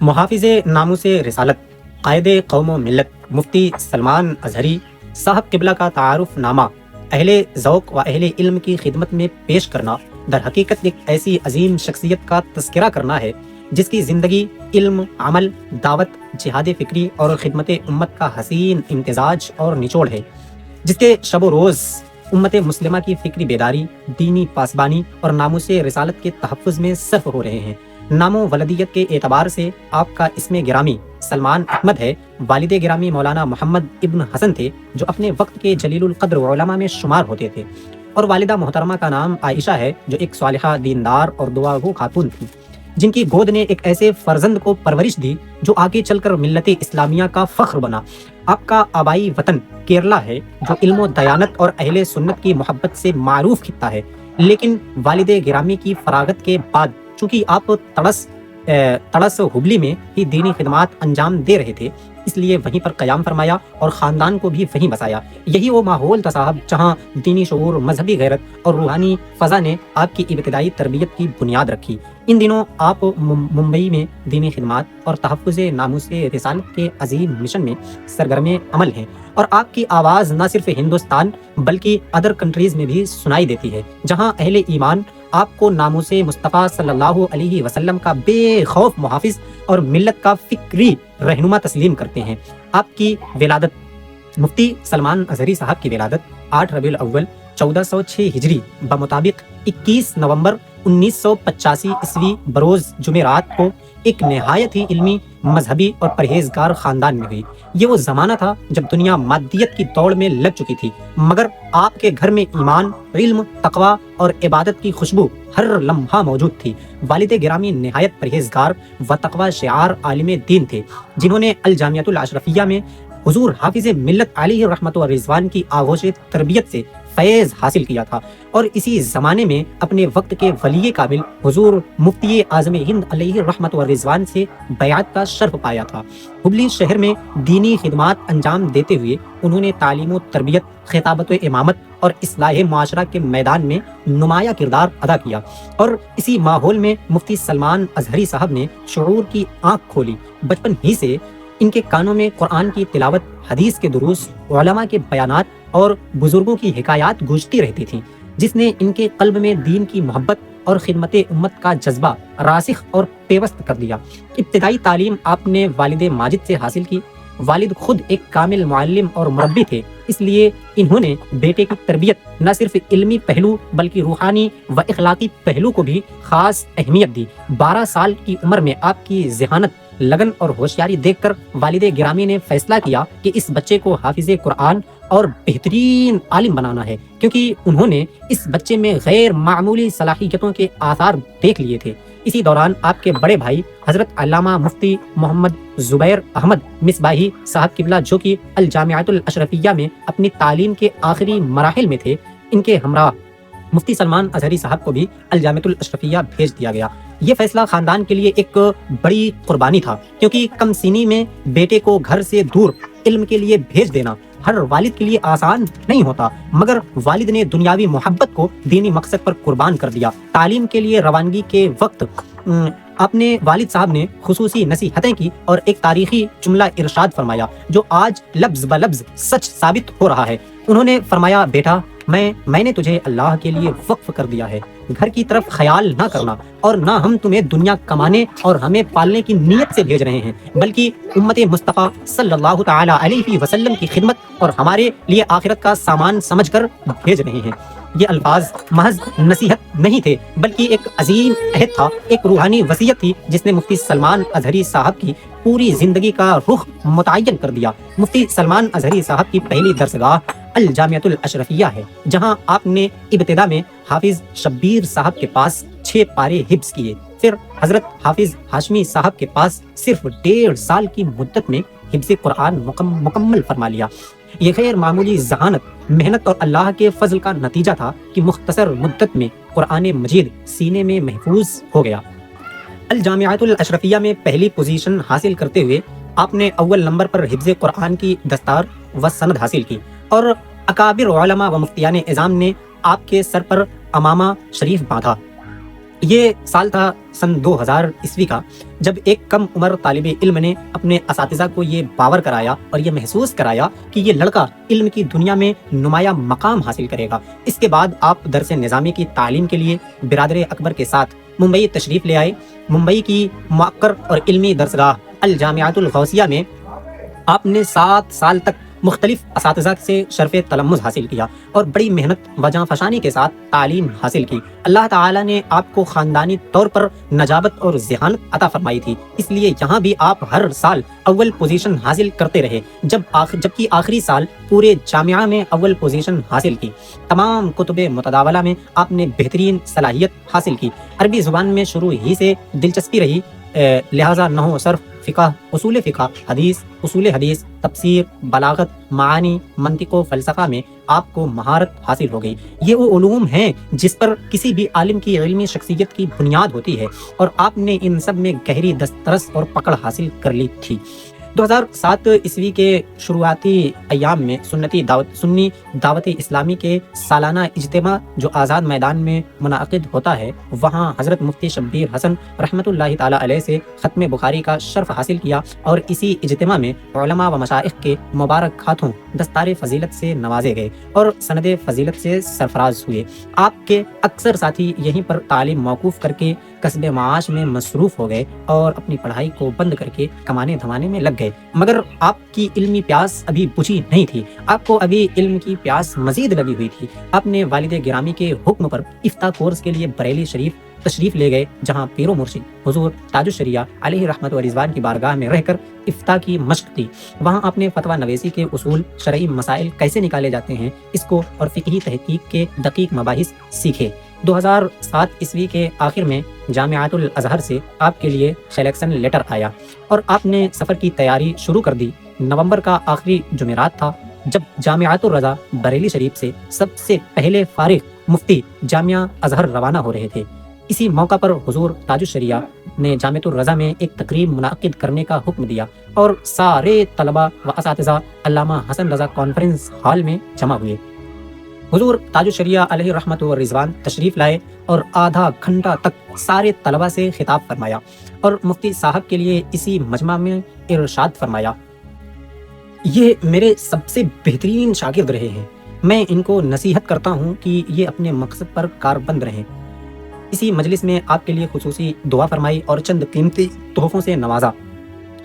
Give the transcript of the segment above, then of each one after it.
محافظ ناموس رسالت قائد قوم و ملت مفتی سلمان اظہری صاحب قبلہ کا تعارف نامہ اہل ذوق و اہل علم کی خدمت میں پیش کرنا در حقیقت ایک ایسی عظیم شخصیت کا تذکرہ کرنا ہے جس کی زندگی علم، عمل، دعوت، جہاد فکری اور خدمت امت کا حسین امتزاج اور نچوڑ ہے، جس کے شب و روز امت مسلمہ کی فکری بیداری، دینی پاسبانی اور ناموس رسالت کے تحفظ میں صرف ہو رہے ہیں۔ نام و ولدیت کے اعتبار سے آپ کا اسم گرامی سلمان احمد ہے۔ والد گرامی مولانا محمد ابن حسن تھے جو اپنے وقت کے جلیل القدر علماء میں شمار ہوتے تھے، اور والدہ محترمہ کا نام عائشہ ہے جو ایک صالحہ، دیندار اور دعاگو خاتون تھی، جن کی گود نے ایک ایسے فرزند کو پرورش دی جو آگے چل کر ملت اسلامیہ کا فخر بنا۔ آپ کا آبائی وطن کیرلا ہے جو علم و دیانت اور اہل سنت کی محبت سے معروف خطہ ہے، لیکن والد گرامی کی فراغت کے بعد چونکہ آپ تڑس ہبلی میں ہی دینی خدمات انجام دے رہے تھے، اس لیے وہیں پر قیام فرمایا اور خاندان کو بھی وہیں بسایا۔ یہی وہ ماحول تھا صاحب جہاں دینی شعور، مذہبی غیرت اور روحانی فضا نے آپ کی ابتدائی تربیت کی بنیاد رکھی۔ ان دنوں آپ ممبئی میں دینی خدمات اور تحفظ ناموس رسالت کے عظیم مشن میں سرگرم عمل ہیں، اور آپ کی آواز نہ صرف ہندوستان بلکہ ادر کنٹریز میں بھی سنائی دیتی ہے، جہاں اہل ایمان آپ کو ناموس مصطفیٰ صلی اللہ علیہ وسلم کا بے خوف محافظ اور ملت کا فکری رہنما تسلیم کرتے ہیں۔ آپ کی ولادت مفتی سلمان اظہری صاحب کی ولادت 8 ربیع الاول 1406 ہجری بمطابق 21 نومبر 1985 عیسوی بروز جمعرات کو ایک نہایت ہی علمی، مذہبی اور پرہیزگار خاندان میں ہوئی۔ یہ وہ زمانہ تھا جب دنیا مادیت کی دوڑ میں لگ چکی تھی، مگر آپ کے گھر میں ایمان، علم، تقوی اور عبادت کی خوشبو ہر لمحہ موجود تھی۔ والد گرامی نہایت پرہیزگار و تقوی شعار عالم دین تھے، جنہوں نے الجامعۃ الاشرفیہ میں حضور حافظ ملت علیہ رحمت و رضوان کی آغوش تربیت سے فیض حاصل کیا تھا، اور اسی زمانے میں اپنے وقت کے ولی کامل حضور مفتی اعظم ہند علیہ رحمت و رضوان سے بیعت کا شرف پایا تھا۔ ہبلی شہر میں دینی خدمات انجام دیتے ہوئے انہوں نے تعلیم و تربیت، خطابت و امامت اور اصلاح معاشرہ کے میدان میں نمایاں کردار ادا کیا، اور اسی ماحول میں مفتی سلمان اظہری صاحب نے شعور کی آنکھ کھولی۔ بچپن ہی سے ان کے کانوں میں قرآن کی تلاوت، حدیث کے دروس، علماء کے بیانات اور بزرگوں کی حکایات گونجتی رہتی تھیں، جس نے ان کے قلب میں دین کی محبت اور خدمت امت کا جذبہ راسخ اور پیوست کر دیا۔ ابتدائی تعلیم آپ نے والد ماجد سے حاصل کی۔ والد خود ایک کامل معلم اور مربی تھے، اس لیے انہوں نے بیٹے کی تربیت نہ صرف علمی پہلو بلکہ روحانی و اخلاقی پہلو کو بھی خاص اہمیت دی۔ 12 سال کی عمر میں آپ کی ذہانت، لگن اور ہوشیاری دیکھ کر والد گرامی نے فیصلہ کیا کہ اس بچے کو حافظ قرآن اور بہترین عالم بنانا ہے، کیونکہ انہوں نے اس بچے میں غیر معمولی صلاحیتوں کے آثار دیکھ لیے تھے۔ اسی دوران آپ کے بڑے بھائی حضرت علامہ مفتی محمد زبیر احمد مصباحی صاحب قبلہ، جو کہ الجامعۃ الاشرفیہ میں اپنی تعلیم کے آخری مراحل میں تھے، ان کے ہمراہ مفتی سلمان اظہری صاحب کو بھی الجامعۃ الاشرفیہ بھیج دیا گیا۔ یہ فیصلہ خاندان کے لیے ایک بڑی قربانی تھا، کیونکہ کم سنی میں بیٹے کو گھر سے دور علم کے لیے بھیج دینا ہر والد کے لیے آسان نہیں ہوتا، مگر والد نے دنیاوی محبت کو دینی مقصد پر قربان کر دیا۔ تعلیم کے لیے روانگی کے وقت اپنے والد صاحب نے خصوصی نصیحتیں کی اور ایک تاریخی جملہ ارشاد فرمایا جو آج لفظ بلفظ سچ ثابت ہو رہا ہے۔ انہوں نے فرمایا، بیٹا، میں نے تجھے اللہ کے لیے وقف کر دیا ہے، گھر کی طرف خیال نہ کرنا، اور نہ ہم تمہیں دنیا کمانے اور ہمیں پالنے کی نیت سے بھیج رہے ہیں، بلکہ امت مصطفیٰ صلی اللہ تعالی علیہ وسلم کی خدمت اور ہمارے لیے آخرت کا سامان سمجھ کر بھیج رہے ہیں۔ یہ الفاظ محض نصیحت نہیں تھے بلکہ ایک عظیم عہد تھا، ایک روحانی وصیت تھی جس نے مفتی سلمان اظہری صاحب کی پوری زندگی کا رخ متعین کر دیا۔ مفتی سلمان اظہری صاحب کی پہلی درسگاہ الجامعۃ الاشرفیہ ہے، جہاں آپ نے ابتدا میں حافظ شبیر صاحب کے پاس 6 پارے حفظ کیے، پھر حضرت حافظ ہاشمی صاحب کے پاس صرف 1.5 سال کی مدت میں حفظ قرآن مکمل فرما لیا۔ یہ غیر معمولی ذہانت، محنت اور اللہ کے فضل کا نتیجہ تھا کہ مختصر مدت میں قرآن مجید سینے میں محفوظ ہو گیا۔ الجامعۃ الاشرفیہ میں پہلی پوزیشن حاصل کرتے ہوئے آپ نے اول نمبر پر حفظ قرآن کی دستار و سند حاصل کی، اور اکابر علماء و مفتیان اعظام نے آپ کے سر پر امامہ شریف باندھا۔ یہ سال تھا سن 2000 عیسوی کا، جب ایک کم عمر طالب علم نے اپنے اساتذہ کو یہ باور کرایا اور یہ محسوس کرایا کہ یہ لڑکا علم کی دنیا میں نمایاں مقام حاصل کرے گا۔ اس کے بعد آپ درس نظامی کی تعلیم کے لیے برادر اکبر کے ساتھ ممبئی تشریف لے آئے۔ ممبئی کی موقر اور علمی درسگاہ الجامعۃ الغوثیہ میں آپ نے 7 سال تک مختلف اساتذہ سے شرف تلمذ حاصل کیا اور بڑی محنت و جاں فشانی کے ساتھ تعلیم حاصل کی۔ اللہ تعالیٰ نے آپ کو خاندانی طور پر نجابت اور ذہانت عطا فرمائی تھی، اس لیے یہاں بھی آپ ہر سال اول پوزیشن حاصل کرتے رہے، جبکہ آخری سال پورے جامعہ میں اول پوزیشن حاصل کی۔ تمام کتب متداولہ میں آپ نے بہترین صلاحیت حاصل کی۔ عربی زبان میں شروع ہی سے دلچسپی رہی، لہٰذا نحو، صرف، فقہ، اصول فقہ، اصول حدیث، تفسیر، بلاغت، معانی، منطق و فلسفہ میں آپ کو مہارت حاصل ہو گئی۔ یہ وہ علوم ہیں جس پر کسی بھی عالم کی علمی شخصیت کی بنیاد ہوتی ہے، اور آپ نے ان سب میں گہری دسترس اور پکڑ حاصل کر لی تھی۔ 2007 عیسوی کے شروعاتی ایام میں سنی دعوت اسلامی کے سالانہ اجتماع جو آزاد میدان میں منعقد ہوتا ہے، وہاں حضرت مفتی شبیر حسن رحمۃ اللہ تعالی علیہ سے ختم بخاری کا شرف حاصل کیا، اور اسی اجتماع میں علماء و مشائخ کے مبارک ہاتھوں دستار فضیلت سے نوازے گئے اور سند فضیلت سے سرفراز ہوئے۔ آپ کے اکثر ساتھی یہیں پر تعلیم موقوف کر کے کسب معاش میں مصروف ہو گئے اور اپنی پڑھائی کو بند کر کے کمانے دھمانے میں لگ گئے، مگر آپ کی علمی پیاس ابھی بجھی نہیں تھی۔ آپ کو ابھی علم کی پیاس مزید لگی ہوئی تھی۔ آپ نے والد گرامی کے حکم پر افتاء کورس کے لیے بریلی شریف تشریف لے گئے، جہاں پیر و مرشد حضور تاج الشریعہ علیہ رحمت و رضوان کی بارگاہ میں رہ کر افتاء کی مشق کی۔ وہاں آپ نے فتویٰ نویسی کے اصول، شرعی مسائل کیسے نکالے جاتے ہیں، اس کو اور فقہی تحقیق کے دقیق مباحث سیکھے۔ 2007 عیسوی کے آخر میں جامعۃ الازہر سے آپ کے لیے سلیکشن لیٹر آیا اور آپ نے سفر کی تیاری شروع کر دی۔ نومبر کا آخری جمعرات تھا جب جامعۃ الرضا بریلی شریف سے سب سے پہلے فارغ مفتی جامعہ ازہر روانہ ہو رہے تھے۔ اسی موقع پر حضور تاج الشریعہ نے جامعۃ الرضا میں ایک تقریب منعقد کرنے کا حکم دیا اور سارے طلباء و اساتذہ علامہ حسن رضا کانفرنس ہال میں جمع ہوئے۔ حضور تاج الشریعہ علیہ رحمت و رضوان تشریف لائے اور آدھا گھنٹہ تک سارے طلباء سے خطاب فرمایا اور مفتی صاحب کے لیے اسی مجمع میں ارشاد فرمایا، یہ میرے سب سے بہترین شاگرد رہے ہیں، میں ان کو نصیحت کرتا ہوں کہ یہ اپنے مقصد پر کاربند رہیں۔ اسی مجلس میں آپ کے لیے خصوصی دعا فرمائی اور چند قیمتی تحفوں سے نوازا،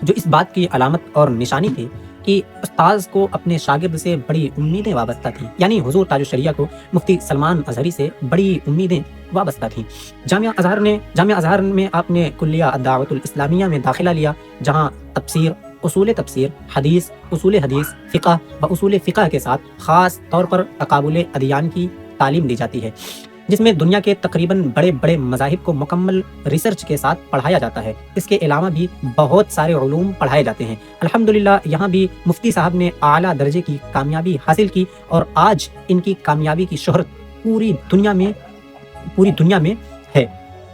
جو اس بات کی علامت اور نشانی تھی کہ استاذ کو اپنے شاگرد سے بڑی امیدیں وابستہ تھیں، یعنی حضور تاج الشریعہ کو مفتی سلمان ازہری سے بڑی امیدیں وابستہ تھیں۔ جامعہ ازہر میں آپ نے کلیہ الدعوۃ الاسلامیہ میں داخلہ لیا، جہاں تفسیر، اصول تفسیر، حدیث، اصول حدیث، فقہ و اصول فقہ کے ساتھ خاص طور پر تقابل ادیان کی تعلیم دی جاتی ہے، جس میں دنیا کے تقریباً بڑے بڑے مذاہب کو مکمل ریسرچ کے ساتھ پڑھایا جاتا ہے۔ اس کے علاوہ بھی بہت سارے علوم پڑھائے جاتے ہیں۔ الحمدللہ یہاں بھی مفتی صاحب نے اعلیٰ درجے کی کامیابی حاصل کی اور آج ان کی کامیابی کی شہرت پوری دنیا میں ہے۔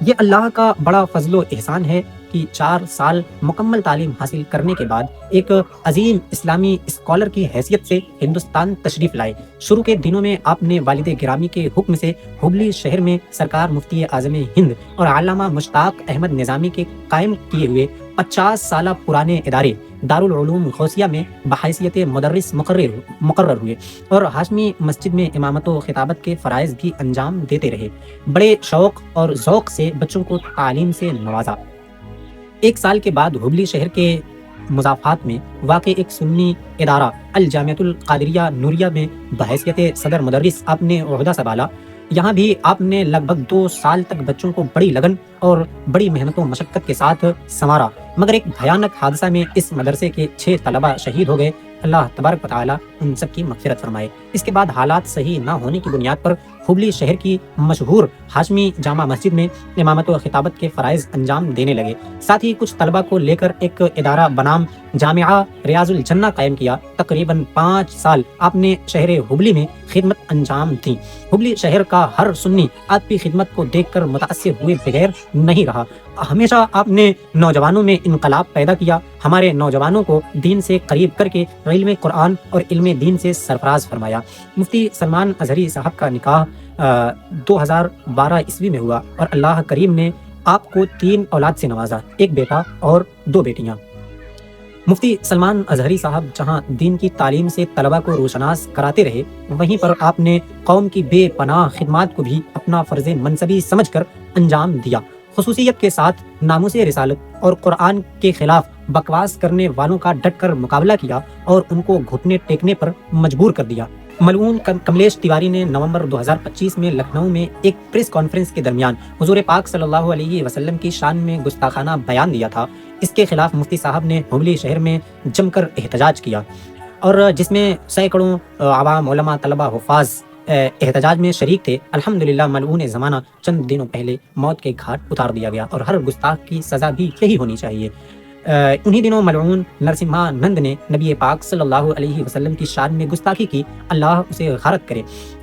یہ اللہ کا بڑا فضل و احسان ہے کہ 4 سال مکمل تعلیم حاصل کرنے کے بعد ایک عظیم اسلامی اسکالر کی حیثیت سے ہندوستان تشریف لائے۔ شروع کے دنوں میں آپ نے والد گرامی کے حکم سے ہبلی شہر میں سرکار مفتی اعظم ہند اور علامہ مشتاق احمد نظامی کے قائم کیے ہوئے 50 سالہ پرانے ادارے دارالعلوم غوثیہ میں بحیثیت مدرس مقرر ہوئے اور ہاشمی مسجد میں امامت و خطابت کے فرائض بھی انجام دیتے رہے۔ بڑے شوق اور ذوق سے بچوں کو تعلیم سے نوازا۔ 1 سال کے بعد ہبلی شہر کے مضافات میں واقع ایک سنی ادارہ الجامعۃ القادریہ نوریہ میں بحیثیت صدر مدرس آپ نے عہدہ سنبھالا۔ یہاں بھی آپ نے لگ بھگ 2 سال تک بچوں کو بڑی لگن اور بڑی محنت و مشقت کے ساتھ سنوارا، مگر ایک بھیانک حادثہ میں اس مدرسے کے 6 طلباء شہید ہو گئے۔ اللہ تبارک و تعالی ان سب کی مغفرت فرمائے۔ اس کے بعد حالات صحیح نہ ہونے کی بنیاد پر ہبلی شہر کی مشہور ہاشمی جامع مسجد میں امامت و خطابت کے فرائض انجام دینے لگے۔ ساتھ ہی کچھ طلباء کو لے کر ایک ادارہ بنام جامعہ ریاض الجنہ قائم کیا۔ تقریباً 5 سال آپ نے شہر ہبلی میں خدمت انجام دی۔ ہبلی شہر کا ہر سنی آپ کی خدمت کو دیکھ کر متاثر ہوئے بغیر نہیں رہا۔ ہمیشہ آپ نے نوجوانوں میں انقلاب پیدا کیا، ہمارے نوجوانوں کو دین سے قریب کر کے علم قرآن اور علم دین سے سرفراز فرمایا۔ مفتی سلمان ازہری صاحب کا نکاح 2012 عیسوی میں ہوا اور اللہ کریم نے آپ کو 3 اولاد سے نوازا، ایک بیٹا اور 2 بیٹیاں۔ مفتی سلمان اظہری صاحب جہاں دین کی تعلیم سے طلبہ کو روشناس کراتے رہے، وہیں پر آپ نے قوم کی بے پناہ خدمات کو بھی اپنا فرض منصبی سمجھ کر انجام دیا۔ خصوصیت کے ساتھ ناموس رسالت اور قرآن کے خلاف بکواس کرنے والوں کا ڈٹ کر مقابلہ کیا اور ان کو گھٹنے ٹیکنے پر مجبور کر دیا۔ ملعون کملیش تیواری نے نومبر 2025 میں لکھنؤ میں ایک پریس کانفرنس کے درمیان حضور پاک صلی اللہ علیہ وسلم کی شان میں گستاخانہ بیان دیا تھا۔ اس کے خلاف مفتی صاحب نے ہبلی شہر میں جم کر احتجاج کیا اور جس میں سینکڑوں عوام، علماء، طلبہ، حفاظ احتجاج میں شریک تھے۔ الحمدللہ ملعون زمانہ چند دنوں پہلے موت کے گھاٹ اتار دیا گیا اور ہر گستاخ کی سزا بھی یہی ہونی چاہیے۔ انہی دنوں ملعون نرسمہا نند نے نبی پاک صلی اللہ علیہ وسلم کی شان میں گستاخی کی، اللہ اسے غارت کرے۔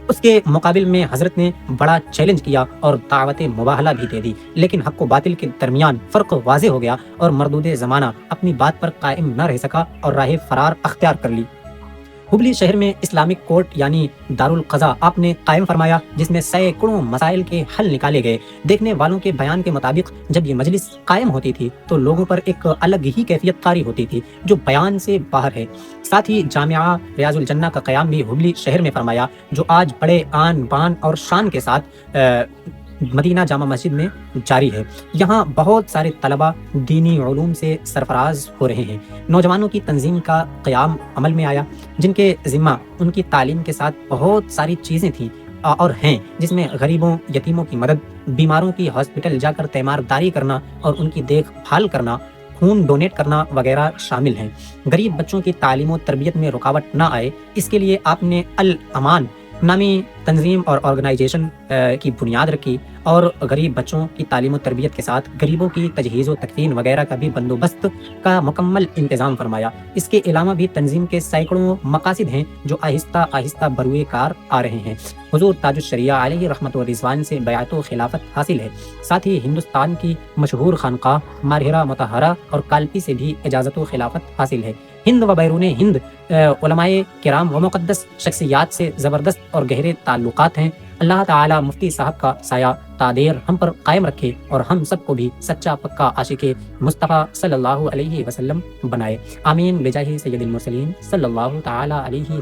اس کے مقابل میں حضرت نے بڑا چیلنج کیا اور دعوت مباہلہ بھی دے دی، لیکن حق و باطل کے درمیان فرق واضح ہو گیا اور مردود زمانہ اپنی بات پر قائم نہ رہ سکا اور راہ فرار اختیار کر لی۔ ہبلی شہر میں اسلامک کورٹ یعنی دارالقضاء آپ نے قائم فرمایا، جس میں سینکڑوں مسائل کے حل نکالے گئے۔ دیکھنے والوں کے بیان کے مطابق جب یہ مجلس قائم ہوتی تھی تو لوگوں پر ایک الگ ہی کیفیت طاری ہوتی تھی جو بیان سے باہر ہے۔ ساتھ ہی جامعہ ریاض الجنہ کا قیام بھی ہبلی شہر میں فرمایا، جو آج بڑے آن بان اور شان کے ساتھ مدینہ جامع مسجد میں جاری ہے۔ یہاں بہت سارے طلبہ دینی علوم سے سرفراز ہو رہے ہیں۔ نوجوانوں کی تنظیم کا قیام عمل میں آیا، جن کے ذمہ ان کی تعلیم کے ساتھ بہت ساری چیزیں تھیں اور ہیں، جس میں غریبوں، یتیموں کی مدد، بیماروں کی ہاسپٹل جا کر تیمارداری کرنا اور ان کی دیکھ بھال کرنا، خون ڈونیٹ کرنا وغیرہ شامل ہیں۔ غریب بچوں کی تعلیم و تربیت میں رکاوٹ نہ آئے، اس کے لیے آپ نے الامان نامی تنظیم اور آرگنائزیشن کی بنیاد رکھی اور غریب بچوں کی تعلیم و تربیت کے ساتھ غریبوں کی تجہیز و تکفین وغیرہ کا بھی بندوبست کا مکمل انتظام فرمایا۔ اس کے علاوہ بھی تنظیم کے سینکڑوں مقاصد ہیں جو آہستہ آہستہ بروئے کار آ رہے ہیں۔ حضور تاج الشریعہ علیہ رحمت و رضوان سے بیعت و خلافت حاصل ہے۔ ساتھ ہی ہندوستان کی مشہور خانقاہ ماہرہ مطہرہ اور کالپی سے بھی اجازت و خلافت حاصل ہے۔ ہند و بیرون ہند علماء کرام و مقدس شخصیات سے زبردست اور گہرے تعلقات ہیں۔ اللہ تعالی مفتی صاحب کا سایہ تا دیر ہم پر قائم رکھے اور ہم سب کو بھی سچا پکا عاشق مصطفیٰ صلی اللہ علیہ وسلم بنائے۔ آمین بجاہ سید المرسلین صلی اللہ تعالی علیہ